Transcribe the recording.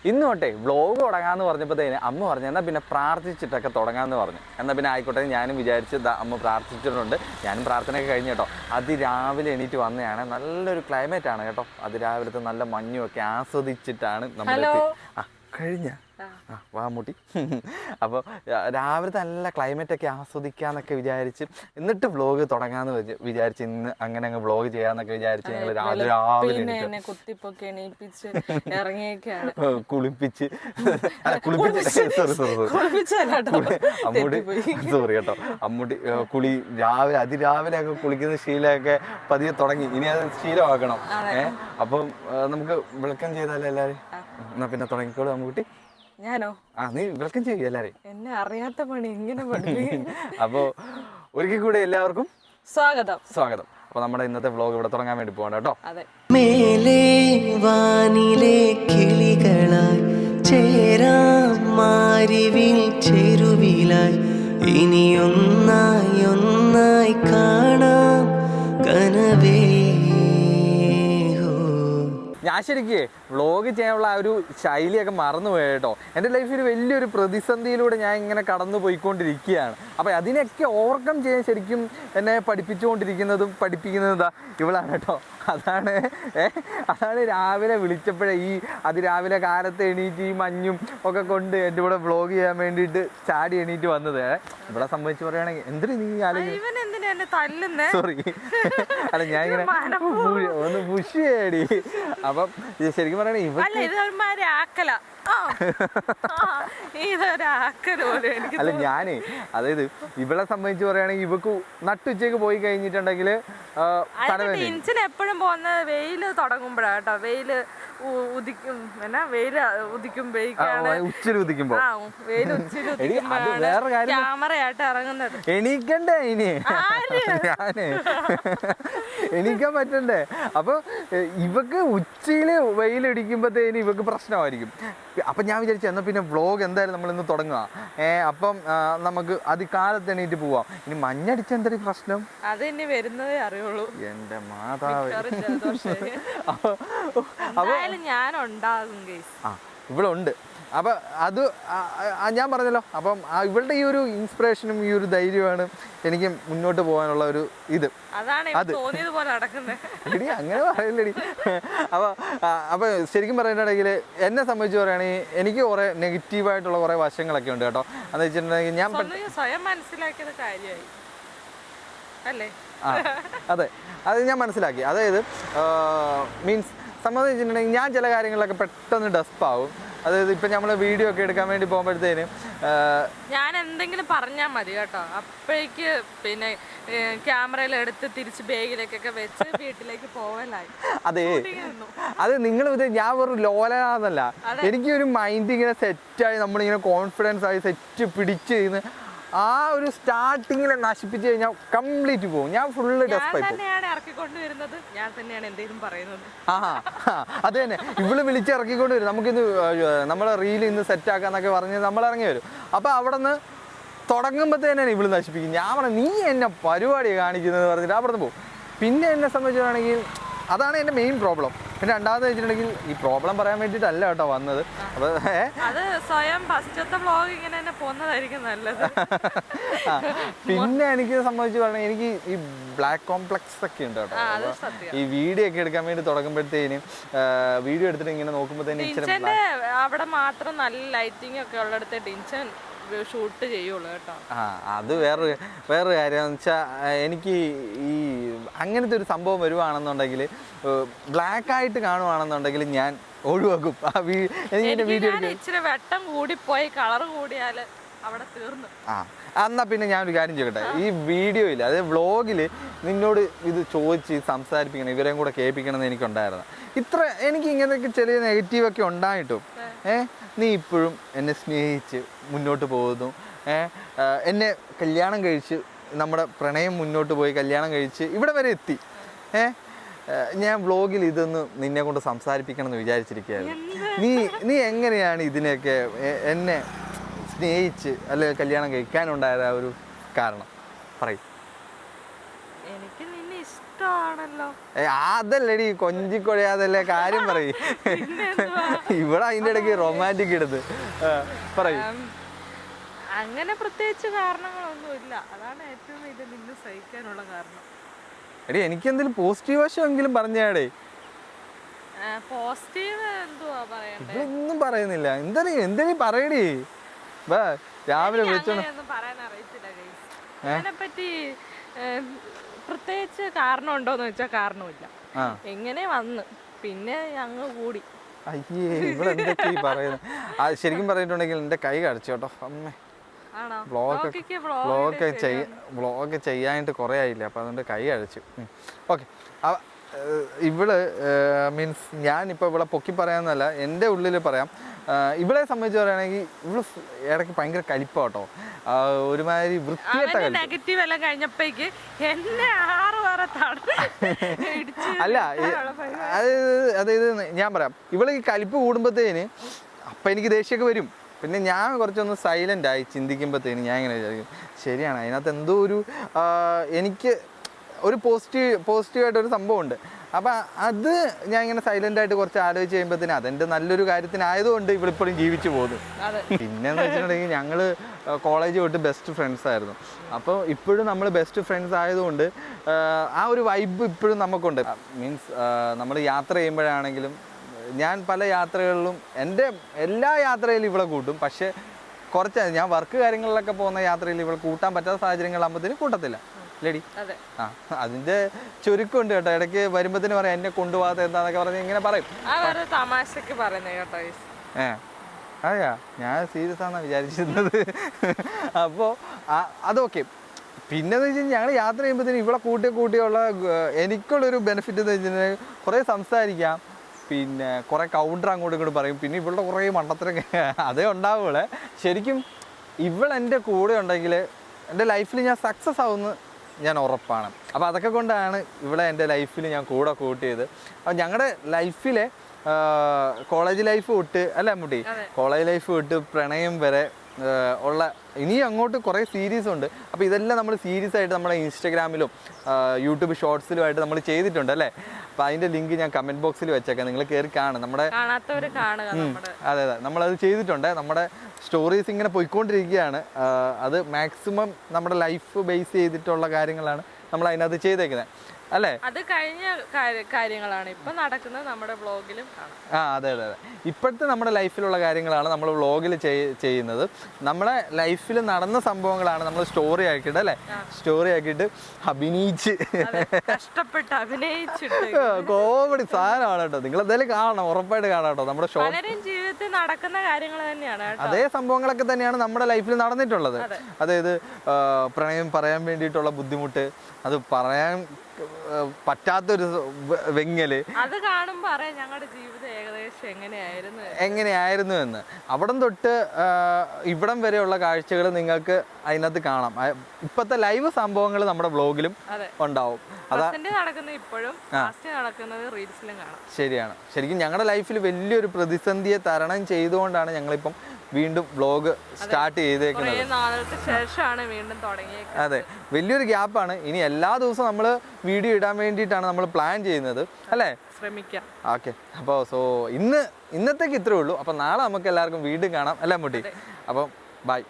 ഇന്ന് തൊട്ടേ വ്ളോഗ് തുടങ്ങാമെന്ന് പറഞ്ഞപ്പോഴത്തേന് അമ്മ പറഞ്ഞു എന്നാൽ പിന്നെ പ്രാർത്ഥിച്ചിട്ടൊക്കെ തുടങ്ങാമെന്ന് പറഞ്ഞു. എന്നാൽ പിന്നെ ആയിക്കോട്ടെ ഞാനും വിചാരിച്ച് അമ്മ പ്രാർത്ഥിച്ചിട്ടുണ്ട്. ഞാനും പ്രാർത്ഥനയൊക്കെ കഴിഞ്ഞു കേട്ടോ. അതിരാവിലെ എണീറ്റ് വന്നതാണ്. നല്ലൊരു ക്ലൈമറ്റാണ് കേട്ടോ. അതിരാവിലത്തെ നല്ല മഞ്ഞുമൊക്കെ ആസ്വദിച്ചിട്ടാണ് നമ്മൾ കഴിഞ്ഞ വാമൂട്ടി. അപ്പോൾ രാവിലത്തെ നല്ല ക്ലൈമറ്റൊക്കെ ആസ്വദിക്കാമെന്നൊക്കെ വിചാരിച്ച് എന്നിട്ട് വ്ളോഗ് തുടങ്ങാമെന്ന് വിചാരിച്ച് ഇന്ന് അങ്ങനെ അങ്ങ് വ്ളോഗ് ചെയ്യാമെന്നൊക്കെ വിചാരിച്ച് ഞങ്ങൾ രാവിലെ കുളിപ്പിച്ച് സോറി കേട്ടോ അമ്മൂട്ടി കുളി രാവിലെ അതിരാവിലെ ഒക്കെ കുളിക്കുന്ന ശീലമൊക്കെ പതിയെ തുടങ്ങി. ഇനി അത് ശീലമാക്കണം. അപ്പം നമുക്ക് വെൽക്കം ചെയ്താലോ എല്ലാവരും? എന്നാ പിന്നെ തുടങ്ങിക്കോളൂ അമ്മൂട്ടി. ഞാനോ? നീ വെൽക്കം ചെയ്യും എല്ലാരെയും. എന്നെ അറിയാത്ത പണി ഇങ്ങനെ അപ്പോ ഒരിക്കൽ കൂടെ എല്ലാവർക്കും സ്വാഗതം. അപ്പൊ നമ്മുടെ ഇന്നത്തെ വ്ളോഗ് ഇവിടെ തുടങ്ങാൻ വേണ്ടി പോകണം കേട്ടോ. മേലെ വാനിലെ കിളികളായി ചേരാം മാരിവിൽ ചെരുവിലായി ഇനി ഒന്നായി കാണാം കനവേ. ഞാൻ ശരിക്കേ വ്ളോഗ് ചെയ്യാനുള്ള ആ ഒരു ശൈലിയൊക്കെ മറന്നുപോയി കേട്ടോ. എൻ്റെ ലൈഫിൽ വലിയൊരു പ്രതിസന്ധിയിലൂടെ ഞാൻ ഇങ്ങനെ കടന്നു പോയിക്കൊണ്ടിരിക്കുകയാണ്. അപ്പോൾ അതിനൊക്കെ ഓവർകം ചെയ്യാൻ ശരിക്കും എന്നെ പഠിപ്പിച്ചുകൊണ്ടിരിക്കുന്നതും പഠിപ്പിക്കുന്നതാ ഇവളാണ് കേട്ടോ. അതാണ് രാവിലെ വിളിച്ചപ്പോഴേ ഈ അതിരാവിലെ കാലത്ത് എണീറ്റ് ഈ മഞ്ഞും ഒക്കെ കൊണ്ട് എൻ്റെ കൂടെ വ്ളോഗ് ചെയ്യാൻ വേണ്ടിയിട്ട് ചാടി എണീറ്റ് വന്നത്. ഇവിടെ സംബന്ധിച്ച് പറയുകയാണെങ്കിൽ എന്തിനു നീ സോറി അല്ല ഞാൻ ഇങ്ങനെ ഒന്ന് പുഷ് ചെയ്യടി. അപ്പം ശരിക്കും പറയണേ അല്ല ഞാനേ അതായത് ഇവളെ സംബന്ധിച്ച് പറയുകയാണെങ്കിൽ ഇവക്ക് നട്ടുച്ചയ്ക്ക് പോയി കഴിഞ്ഞിട്ടുണ്ടെങ്കിൽ എപ്പോഴും പോകുന്നത് വെയില് തുടങ്ങുമ്പോഴാണ് കേട്ടോ. വെയില് ഉദിക്കുമ്പോ വേറെ കാര്യം ക്യാമറയായിട്ട് ഇറങ്ങുന്നത്. എണീക്കണ്ടേ ഇനി ഞാന് എണീക്കാൻ പറ്റണ്ടേ? അപ്പൊ ഇവക്ക് ഉച്ചയില് വെയിലടിക്കുമ്പോഴത്തേന് ഇവക്ക് പ്രശ്നമായിരിക്കും. അപ്പൊ ഞാൻ വിചാരിച്ചു എന്നാ പിന്നെ വ്ളോഗ് എന്തായാലും നമ്മൾ ഇന്ന് തുടങ്ങുക. അപ്പം നമുക്ക് അതികാലത്ത് എണീറ്റ് പോവാം. ഇനി മഞ്ഞടിച്ച എന്തൊരു പ്രശ്നം അത് ഇനി വരുന്നതേ അറിയുള്ളൂ. എന്റെ മാതാവ്. ഇവിടെ ഉണ്ട്. അപ്പൊ അത് ഞാൻ പറഞ്ഞല്ലോ. അപ്പം ഇവളുടെ ഈ ഒരു ഇൻസ്പിറേഷനും ഈ ഒരു ധൈര്യമാണ് എനിക്ക് മുന്നോട്ട് പോകാനുള്ള ഒരു ഇത്. എടി അങ്ങനെ പറയില്ലടി. അപ്പൊ ശരിക്കും പറയുന്നുണ്ടെങ്കിൽ എന്നെ സംബന്ധിച്ച് പറയുകയാണെങ്കിൽ എനിക്ക് കുറെ നെഗറ്റീവായിട്ടുള്ള കുറെ വശങ്ങളൊക്കെ ഉണ്ട് കേട്ടോ. എന്ന് വെച്ചിട്ടുണ്ടെങ്കിൽ ഞാൻ സ്വയം മനസ്സിലാക്കിയത് കാര്യമായി അല്ലേ? അതെ അത് ഞാൻ മനസ്സിലാക്കി. അതായത് മീൻസ് സംബന്ധിച്ചിട്ടുണ്ടെങ്കിൽ ഞാൻ ചില കാര്യങ്ങളിലൊക്കെ പെട്ടെന്ന് ഡസ്പാവും. അതായത് ഇപ്പം നമ്മൾ വീഡിയോ ഒക്കെ എടുക്കാൻ വേണ്ടി പോകുമ്പോഴത്തേനും ഞാൻ എന്തെങ്കിലും പറഞ്ഞാൽ മതി കേട്ടോ. അപ്പോഴേക്ക് പിന്നെ ക്യാമറയിൽ എടുത്ത് തിരിച്ച് ബാഗിലേക്കൊക്കെ വെച്ച് വീട്ടിലേക്ക് പോവലായി. അത് നിങ്ങൾ ഞാൻ വെറും ലോലാന്നല്ല, എനിക്കൊരു മൈൻഡ് ഇങ്ങനെ സെറ്റായി നമ്മളിങ്ങനെ കോൺഫിഡൻസ് ആയി സെറ്റ് പിടിച്ച് ചെയ്യുന്ന ആ ഒരു സ്റ്റാർട്ടിങ്ങിലെ നശിപ്പിച്ച് കഴിഞ്ഞാൽ കംപ്ലീറ്റ് പോകും. ഞാൻ ഫുള്ള് ഡെസ്പായി പോകും. അത് തന്നെ ഇവള് വിളിച്ച് ഇറക്കിക്കൊണ്ട് വരും. നമുക്കിന്ന് നമ്മളെ റീൽ ഇന്ന് സെറ്റാക്കാന്നൊക്കെ പറഞ്ഞ് നമ്മൾ ഇറങ്ങി വരും. അപ്പൊ അവിടെ നിന്ന് തുടങ്ങുമ്പോഴത്തേനെ ഇവള് നശിപ്പിക്കും. ഞാൻ പറഞ്ഞു നീ എന്നെ പരിപാടി കാണിക്കുന്നത് പറഞ്ഞിട്ട് അവിടെ നിന്ന് പോകും. പിന്നെ എന്നെ സംബന്ധിച്ചാണെങ്കിൽ അതാണ് എൻ്റെ മെയിൻ പ്രോബ്ലം. പിന്നെ രണ്ടാമത് വെച്ചിട്ടുണ്ടെങ്കിൽ ഈ പ്രോബ്ലം പറയാൻ വേണ്ടിയിട്ടല്ല കേട്ടോ വന്നത്. അപ്പൊ പിന്നെ എനിക്ക് സംബന്ധിച്ച് പറഞ്ഞാൽ എനിക്ക് ഈ ബ്ലാക്ക് കോംപ്ലക്സ് ഒക്കെ ഉണ്ട് കേട്ടോ. ഈ വീഡിയോ ഒക്കെ എടുക്കാൻ വേണ്ടി തുടങ്ങുമ്പോഴത്തേനും വീഡിയോ എടുത്തിട്ട് ഇങ്ങനെ നോക്കുമ്പോഴത്തേനും അവിടെ മാത്രം നല്ല ലൈറ്റിംഗ് ഒക്കെ ഉള്ളിടത്ത് ഡിൻഷൻ ഷൂട്ട് ചെയ്യുള്ളൂ കേട്ടോ. അത് വേറൊരു കാര്യം എന്ന് വെച്ചാൽ എനിക്ക് ഈ അങ്ങനത്തെ ഒരു സംഭവം വരുവാണെന്നുണ്ടെങ്കിൽ ബ്ലാക്ക് ആയിട്ട് കാണുവാണെന്നുണ്ടെങ്കിൽ ഞാൻ ഒഴിവാക്കും ആ വീഡിയോ. ഇച്ചിരി വെട്ടം കൂടിപ്പോയി കളർ കൂടിയാല് അവിടെ തീർന്നു. എന്നാ പിന്നെ ഞാനൊരു കാര്യം ചെയ്യട്ടെ, ഈ വീഡിയോയിൽ അതായത് വ്ളോഗിൽ നിന്നോട് ഇത് ചോദിച്ച് സംസാരിപ്പിക്കണം, ഇവരെയും കൂടെ കേൾപ്പിക്കണം എന്ന് എനിക്കുണ്ടായിരുന്നു. എനിക്ക് ഇങ്ങനെയൊക്കെ ചെറിയ നെഗറ്റീവൊക്കെ ഉണ്ടായിട്ടും നീ ഇപ്പോഴും എന്നെ സ്നേഹിച്ച് മുന്നോട്ട് പോകുന്നു. എന്നെ കല്യാണം കഴിച്ച് നമ്മുടെ പ്രണയം മുന്നോട്ട് പോയി കല്യാണം കഴിച്ച് ഇവിടെ വരെ എത്തി. ഞാൻ വ്ളോഗിൽ ഇതൊന്ന് നിന്നെ കൊണ്ട് സംസാരിപ്പിക്കണം എന്ന് വിചാരിച്ചിരിക്കുകയായിരുന്നു. നീ എങ്ങനെയാണ് ഇതിനെയൊക്കെ എന്നെ സ്നേഹിച്ച് അല്ലെ കല്യാണം കഴിക്കാനുണ്ടായ ഒരു കാരണം പറയും. എനിക്ക് നിന്നെ ഇഷ്ടം ഇഷ്ടമാണല്ലോ. അതല്ലടി കൊഞ്ചിക്കൊഴയാതല്ലേ കാര്യം പറയും. ഇവിടെ അതിന്റെ ഇടയ്ക്ക് റൊമാൻറ്റിക് എടുത്ത് പറയും. അങ്ങനെ പ്രത്യേകിച്ച് കാരണങ്ങളൊന്നുമില്ല. അതാണ് ഏറ്റവും ഇത് നിന്ന് സഹിക്കാനുള്ള കാരണം. എടി എനിക്കെന്തെങ്കിലും പോസിറ്റീവ് വശമെങ്കിലും പറഞ്ഞാടേ. പോസിറ്റീവ് എന്തുവാ പറയണ്ടേ? ഒന്നും പറയുന്നില്ല. എന്തെങ്കിലും പറയടി. രാവിലെ അങ്ങനെയൊന്നും പറയാൻ അറിയത്തില്ല ഗൈസ്. അതിനെപ്പറ്റി പ്രത്യേകിച്ച് കാരണം ഉണ്ടോന്ന് വെച്ചാൽ കാരണമില്ല. എങ്ങനെ വന്ന് പിന്നെ അങ്ങ് കൂടി. അയ്യേ ഇവിടെ എന്തൊക്കെ പറയുന്നത്. ശരിക്കും പറഞ്ഞിട്ടുണ്ടെങ്കിൽ എൻ്റെ കൈ കടിച്ചു കേട്ടോ അമ്മേ. വ്ളോഗ് ചെയ്യാനായിട്ട് കുറേ ആയില്ല, അപ്പം അതുകൊണ്ട് കൈ അഴിച്ചു. ഓക്കെ, ഇവള് മീൻസ് ഞാനിപ്പോൾ ഇവിടെ പൊക്കി പറയാമെന്നല്ല, എൻ്റെ ഉള്ളിൽ പറയാം. ഇവളെ സംബന്ധിച്ച് പറയുകയാണെങ്കിൽ ഇവള് ഇടയ്ക്ക് ഭയങ്കര കലിപ്പാട്ടോ, ഒരുമാതിരി വൃത്തിയായിട്ട നെഗറ്റീവ് എല്ലാം കഴിഞ്ഞപ്പോഴേക്ക് എന്നെ അല്ല. അതായത് ഞാൻ പറയാം, ഇവള് ഈ കലിപ്പ് കൂടുമ്പോഴത്തേന് അപ്പം എനിക്ക് ദേഷ്യമൊക്കെ വരും. പിന്നെ ഞാൻ കുറച്ചൊന്ന് സൈലൻ്റ് ആയി ചിന്തിക്കുമ്പോഴത്തേന് ഞാൻ ഇങ്ങനെ വിചാരിക്കും, ശരിയാണ് അതിനകത്ത് എന്തോ ഒരു എനിക്ക് ഒരു പോസിറ്റീവായിട്ടൊരു സംഭവമുണ്ട്. അപ്പം അത് ഞാൻ ഇങ്ങനെ സൈലൻ്റായിട്ട് കുറച്ച് ആലോചിച്ച് കഴിയുമ്പോഴത്തേന് അതെൻ്റെ നല്ലൊരു കാര്യത്തിനായതുകൊണ്ട് ഇവളിപ്പോഴും ജീവിച്ചു പോകുന്നു. പിന്നെയെന്ന് വെച്ചിട്ടുണ്ടെങ്കിൽ ഞങ്ങൾ കോളേജ് തൊട്ട് ബെസ്റ്റ് ഫ്രണ്ട്സ് ആയിരുന്നു. അപ്പോൾ ഇപ്പോഴും നമ്മൾ ബെസ്റ്റ് ഫ്രണ്ട്സ് ആയതുകൊണ്ട് ആ ഒരു വൈബ് ഇപ്പോഴും നമുക്കുണ്ട്. മീൻസ് നമ്മൾ യാത്ര ചെയ്യുമ്പോഴാണെങ്കിലും ഞാൻ പല യാത്രകളിലും എൻ്റെ എല്ലാ യാത്രയിലും ഇവളെ കൂട്ടും. പക്ഷേ കുറച്ച് ഞാൻ വർക്ക് കാര്യങ്ങളിലൊക്കെ പോകുന്ന യാത്രയിൽ ഇവളെ കൂട്ടാൻ പറ്റാത്ത സാഹചര്യങ്ങളാകുമ്പോഴത്തേനും കൂട്ടത്തില്ല ലേഡി. അതിന്റെ ചുരുക്കമുണ്ട് കേട്ടോ. ഇടയ്ക്ക് വരുമ്പോഴത്തേന് പറയാം എന്നെ കൊണ്ടുപോകാത്ത എന്താന്നൊക്കെ പറഞ്ഞ് ഇങ്ങനെ പറയും. അതെയാ, ഞാൻ സീരിയസ് ആണെന്നാ വിചാരിച്ചിരുന്നത്. അപ്പോൾ അതൊക്കെ. പിന്നെന്ന് വെച്ച് കഴിഞ്ഞാൽ ഞങ്ങൾ യാത്ര ചെയ്യുമ്പോഴത്തേനും ഇവിടെ കൂട്ടിയുള്ള എനിക്കുള്ളൊരു ബെനിഫിറ്റ് എന്ന് വെച്ചിട്ടുണ്ടെങ്കിൽ കുറേ സംസാരിക്കാം, പിന്നെ കുറേ കൗണ്ടർ അങ്ങോട്ടും ഇങ്ങോട്ടും പറയും. പിന്നെ ഇവളുടെ കുറേ മണ്ടത്തരൊക്കെ അതേ ഉണ്ടാവുള്ളേ. ശരിക്കും ഇവളെൻ്റെ കൂടെ ഉണ്ടെങ്കിൽ എൻ്റെ ലൈഫിൽ ഞാൻ സക്സസ് ആവുമെന്ന് ഞാൻ ഉറപ്പാണ്. അപ്പോൾ അതൊക്കെ കൊണ്ടാണ് ഇവിടെ എൻ്റെ ലൈഫിൽ ഞാൻ കൂടെ കൂട്ടിയത്. അപ്പോൾ ഞങ്ങളുടെ ലൈഫിലെ കോളേജ് ലൈഫ് തൊട്ട് അല്ല മുട്ടി കോളേജ് ലൈഫ് തൊട്ട് പ്രണയം വരെ ഉള്ള ഇനി അങ്ങോട്ട് കുറേ സീരീസ് ഉണ്ട്. അപ്പോൾ ഇതെല്ലാം നമ്മൾ സീരീസ് ആയിട്ട് നമ്മുടെ ഇൻസ്റ്റഗ്രാമിലും യൂട്യൂബ് ഷോർട്സിലുമായിട്ട് നമ്മൾ ചെയ്തിട്ടുണ്ട് അല്ലേ. അപ്പോൾ അതിൻ്റെ ലിങ്ക് ഞാൻ കമൻറ്റ് ബോക്സിൽ വെച്ചേക്കാം, നിങ്ങൾ കയറി കാണും. നമ്മുടെ അതെ നമ്മളത് ചെയ്തിട്ടുണ്ട്. നമ്മുടെ സ്റ്റോറീസ് ഇങ്ങനെ പോയിക്കൊണ്ടിരിക്കുകയാണ്. അത് മാക്സിമം നമ്മുടെ ലൈഫ് ബേസ് ചെയ്തിട്ടുള്ള കാര്യങ്ങളാണ് നമ്മൾ അതിനകത്ത് ചെയ്തേക്കുന്നത് അല്ലേ. അത് കഴിഞ്ഞ കാര്യങ്ങളാണ് ഇപ്പൊ നടക്കുന്നത് നമ്മുടെ വ്ളോഗിലും കാണാം. അതെ. ഇപ്പോഴത്തെ നമ്മുടെ ലൈഫിലുള്ള കാര്യങ്ങളാണ് നമ്മൾ വ്ളോഗിൽ ചെയ്യുന്നത്. നമ്മുടെ ലൈഫിൽ നടന്ന സംഭവങ്ങളാണ് നമ്മൾ സ്റ്റോറി ആക്കിയിട്ട് അല്ലേ, സ്റ്റോറി ആക്കിയിട്ട് അഭിനയിച്ച് കഷ്ടപ്പെട്ട് അഭിനയിച്ചിട്ട് കോമഡി സാധനമാണ് കേട്ടോ. നിങ്ങൾ എന്തായാലും കാണണം, ഉറപ്പായിട്ട് കാണാം കേട്ടോ. നമ്മുടെ ജീവിതത്തിൽ നടക്കുന്ന കാര്യങ്ങൾ തന്നെയാണ്, അതേ സംഭവങ്ങളൊക്കെ തന്നെയാണ് നമ്മുടെ ലൈഫിൽ നടന്നിട്ടുള്ളത്. അതായത് പ്രണയം പറയാൻ വേണ്ടിയിട്ടുള്ള ബുദ്ധിമുട്ട്, അത് പറയാൻ പറ്റാത്തൊരു വെങ്ങല്, അത് കാണുമ്പോൾ അറിയാം ഞങ്ങളുടെ ജീവിതം ഏകദേശം എങ്ങനെയായിരുന്നു എന്ന്. അവിടം തൊട്ട് ഇവിടം വരെയുള്ള കാഴ്ചകൾ നിങ്ങൾക്ക് അതിനകത്ത് കാണാം. ഇപ്പോഴത്തെ ലൈവ് സംഭവങ്ങൾ നമ്മുടെ വ്ളോഗിലും ഉണ്ടാവും. ശരിയാണ്. ശരിക്കും ഞങ്ങളുടെ ലൈഫിൽ വലിയൊരു പ്രതിസന്ധിയെ തരണം ചെയ്തുകൊണ്ടാണ് ഞങ്ങളിപ്പം വീണ്ടും വ്ളോഗ് സ്റ്റാർട്ട് ചെയ്തേക്കുന്നത്. അതെ, വലിയൊരു ഗ്യാപ്പാണ്. ഇനി എല്ലാ ദിവസവും നമ്മൾ വീഡിയോ ഇടാൻ വേണ്ടിയിട്ടാണ് നമ്മൾ പ്ലാൻ ചെയ്യുന്നത് അല്ലേ. ശ്രമിക്കാം. ഓക്കെ, അപ്പോൾ ഇന്നത്തേക്ക് ഇത്രേ ഉള്ളൂ. അപ്പം നാളെ നമുക്ക് എല്ലാവർക്കും വീണ്ടും കാണാം അല്ലേ മുട്ടി. അപ്പം ബൈ.